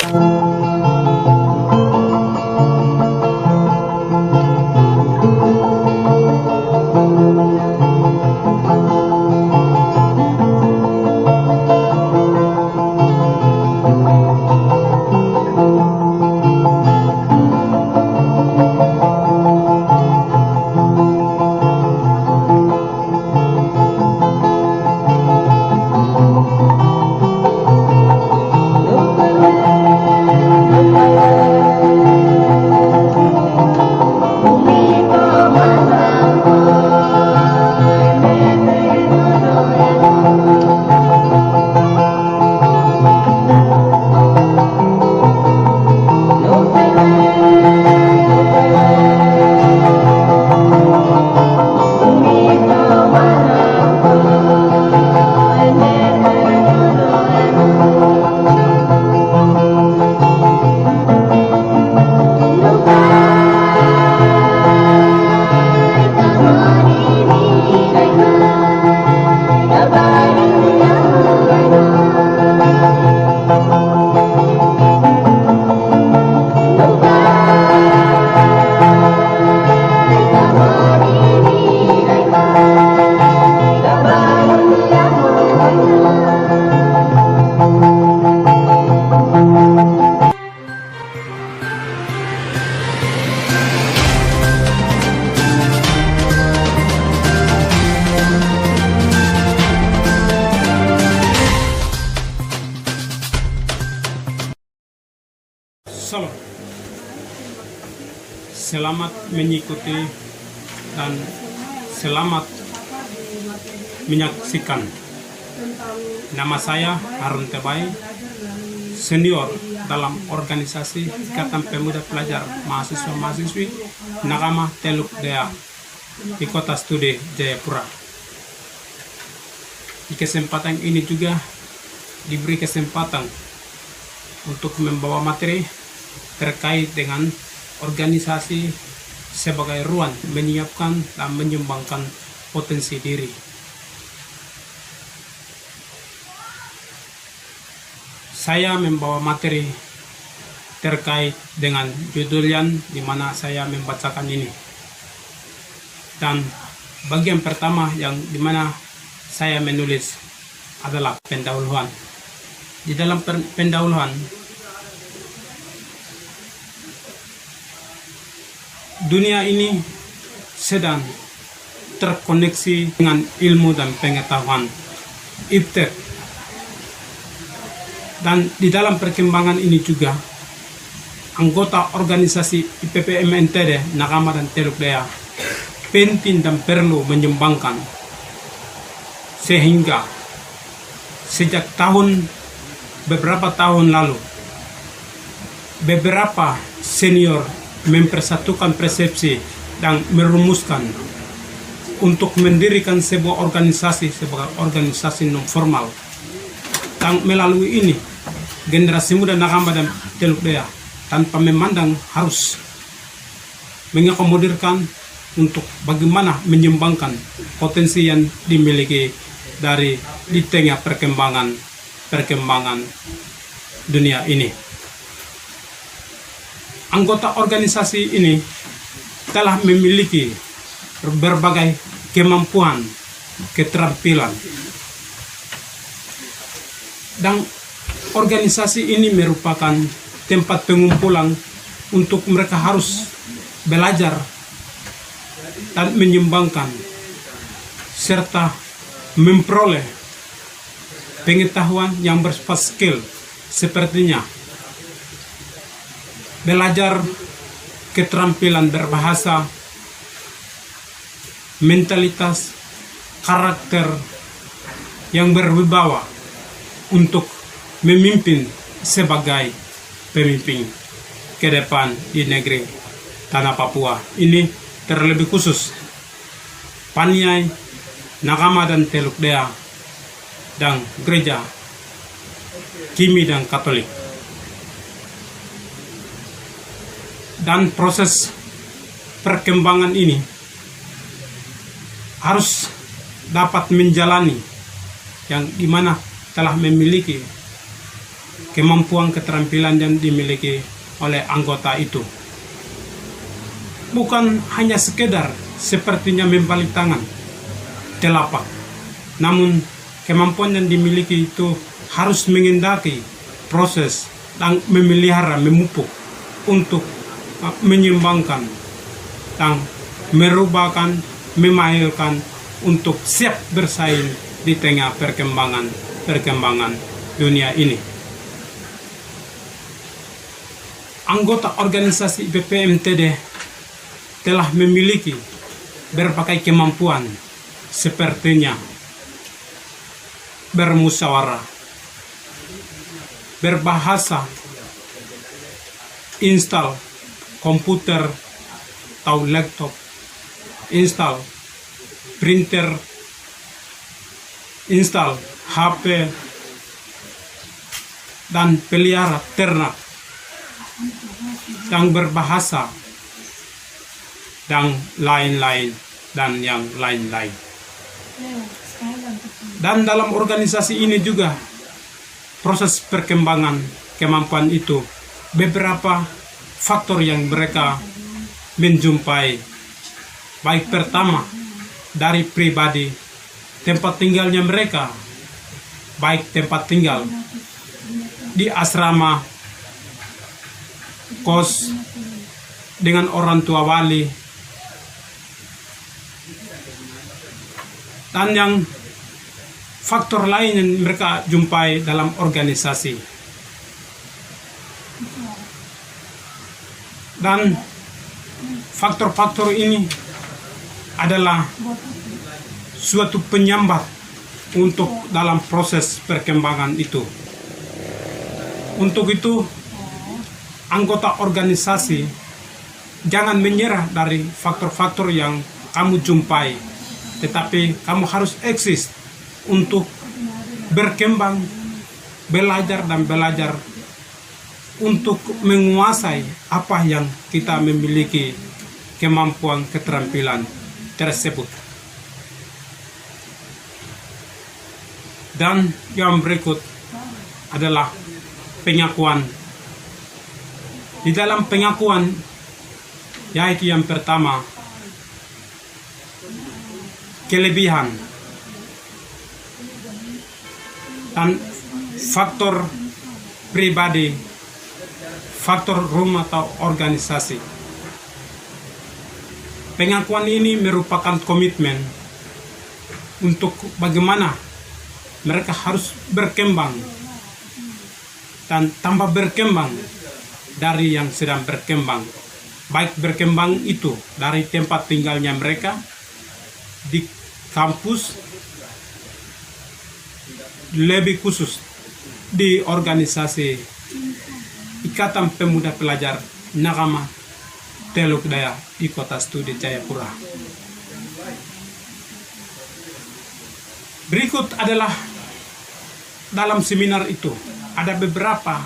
Salam. Selamat mengikuti dan selamat menyaksikan. Nama saya Harun Tebai, senior dalam organisasi Ikatan Pemuda Pelajar Mahasiswa-Mahasiswi Nakama Teluk Dea di Kota Studi Jayapura. Di kesempatan ini juga diberi kesempatan untuk membawa materi terkait dengan organisasi sebagai ruang menyiapkan dan menyumbangkan potensi diri. Saya membawa materi terkait dengan judul yang dimana saya membacakan ini. Dan bagian pertama yang dimana saya menulis adalah pendahuluan. Di dalam pendahuluan, dunia ini sedang terkoneksi dengan ilmu dan pengetahuan iptek. Dan di dalam perkembangan ini juga, anggota organisasi IPPM NTD Nakama dan Teluk Dea penting dan perlu menyumbangkan, sehingga sejak beberapa tahun lalu, beberapa senior mempersatukan persepsi dan merumuskan untuk mendirikan sebuah organisasi sebagai organisasi non formal. Dan melalui ini, generasi muda Nakama dan Teluk Dea tanpa memandang harus mengakomodirkan untuk bagaimana menyumbangkan potensi yang dimiliki di tengah perkembangan dunia ini. Anggota organisasi ini telah memiliki berbagai kemampuan, keterampilan, dan organisasi ini merupakan tempat pengumpulan untuk mereka harus belajar dan menyumbangkan serta memperoleh pengetahuan yang bersifat skill, sepertinya belajar keterampilan berbahasa, mentalitas, karakter yang berwibawa untuk memimpin sebagai pemimpin ke depan di negeri tanah Papua. Ini terlebih khusus Paniai, Nakama dan Teluk Dea, dan gereja Kimi dan Katolik. Dan proses perkembangan ini harus dapat menjalani yang dimana telah memiliki kemampuan keterampilan yang dimiliki oleh anggota itu. Bukan hanya sekedar sepertinya membalik tangan, telapak, namun kemampuan yang dimiliki itu harus mengendaki proses dan memelihara, memupuk untuk menyeimbangkan dan merubahkan, memahirkan untuk siap bersaing di tengah perkembangan dunia ini. Anggota organisasi BPMTD telah memiliki berbagai kemampuan sepertinya bermusyawarah, berbahasa, install komputer atau laptop, install printer, install HP, dan pelihara ternak yang berbahasa dan lain-lain dan yang lain-lain. Dan dalam organisasi ini juga proses perkembangan kemampuan itu beberapa faktor yang mereka menjumpai. Baik pertama dari pribadi, tempat tinggalnya mereka, baik tempat tinggal di asrama, kos dengan orang tua wali, dan yang faktor lain yang mereka jumpai dalam organisasi. Dan faktor-faktor ini adalah suatu penyambat untuk dalam proses perkembangan itu. Untuk itu, anggota organisasi jangan menyerah dari faktor-faktor yang kamu jumpai, tetapi kamu harus eksis untuk berkembang, belajar dan belajar untuk menguasai apa yang kita memiliki kemampuan keterampilan tersebut. Dan yang berikut adalah pengakuan. Di dalam pengakuan, yaitu yang pertama, kelebihan dan faktor pribadi, faktor rumah atau organisasi. Pengakuan ini merupakan komitmen untuk bagaimana mereka harus berkembang dan tambah berkembang dari yang sedang berkembang. Baik berkembang itu dari tempat tinggalnya mereka, di kampus, lebih khusus di organisasi Ikatan Pemuda Pelajar Nakama Teluk Daya di Kota Studi Jayapura. Berikut adalah dalam seminar itu ada beberapa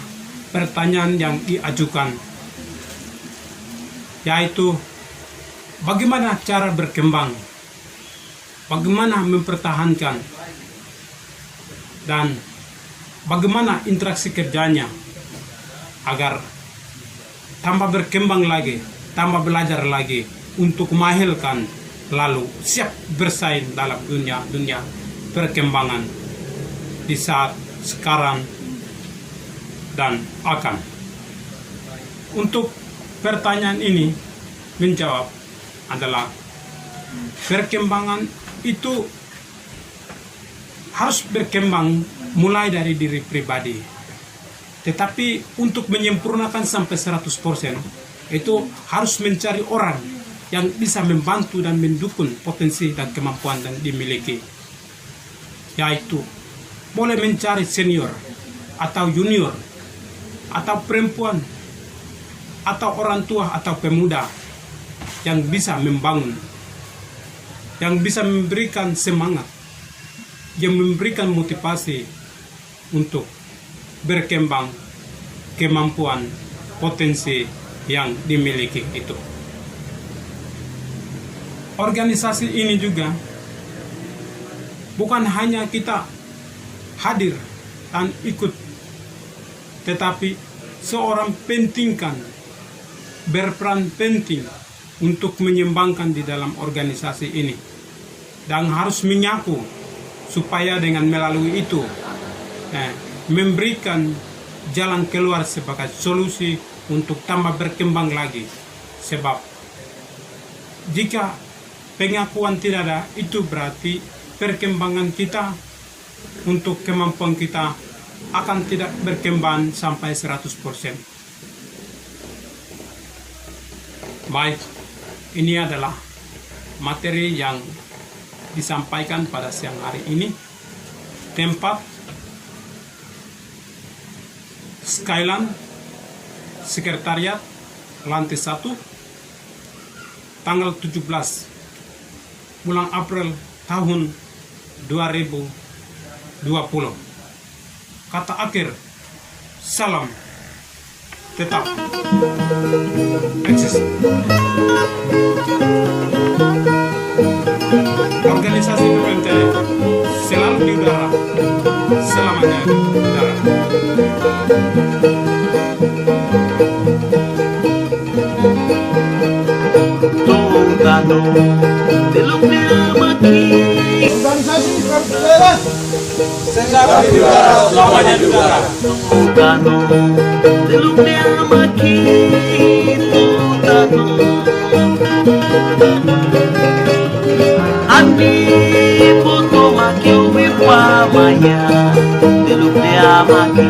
pertanyaan yang diajukan, yaitu bagaimana cara berkembang, bagaimana mempertahankan, dan bagaimana interaksi kerjanya agar tambah berkembang lagi, tambah belajar lagi untuk menghasilkan lalu siap bersaing dalam dunia perkembangan di saat sekarang dan akan. Untuk pertanyaan ini menjawab adalah perkembangan itu harus berkembang mulai dari diri pribadi. Tetapi untuk menyempurnakan sampai 100%, itu harus mencari orang yang bisa membantu dan mendukung potensi dan kemampuan yang dimiliki. Yaitu boleh mencari senior atau junior atau perempuan atau orang tua atau pemuda yang bisa membangun, yang bisa memberikan semangat, yang memberikan motivasi untuk berkembang kemampuan potensi yang dimiliki itu. Organisasi ini juga bukan hanya kita hadir dan ikut tetapi seorang pentingkan berperan penting untuk menyumbangkan di dalam organisasi ini, dan harus menyaku supaya dengan melalui itu memberikan jalan keluar sebagai solusi untuk tambah berkembang lagi. Sebab jika pengakuan tidak ada, itu berarti perkembangan kita untuk kemampuan kita akan tidak berkembang sampai 100%. Baik, ini adalah materi yang disampaikan pada siang hari ini. Tempat Skyland Sekretariat lantai 1, tanggal 17 bulan April tahun 2020. Kata akhir, salam tetap eksis. Organisasi PMT selalu di udara, selamanya di udara. Tungkano Teluknya maki. Organisasi daerah Selalu di udara, selamanya di udara. Tungkano Teluknya maki. Tungkano Andi foto maki wipa maya. Teluknya maki.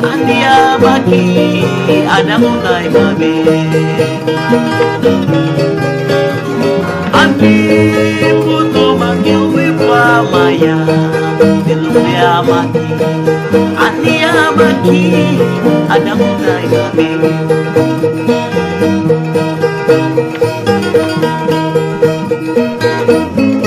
Andi ya maki. Ada munai mabe. Andi foto maki wipa maya. Teluknya maki. Andi ya maki. Ada munai mabe.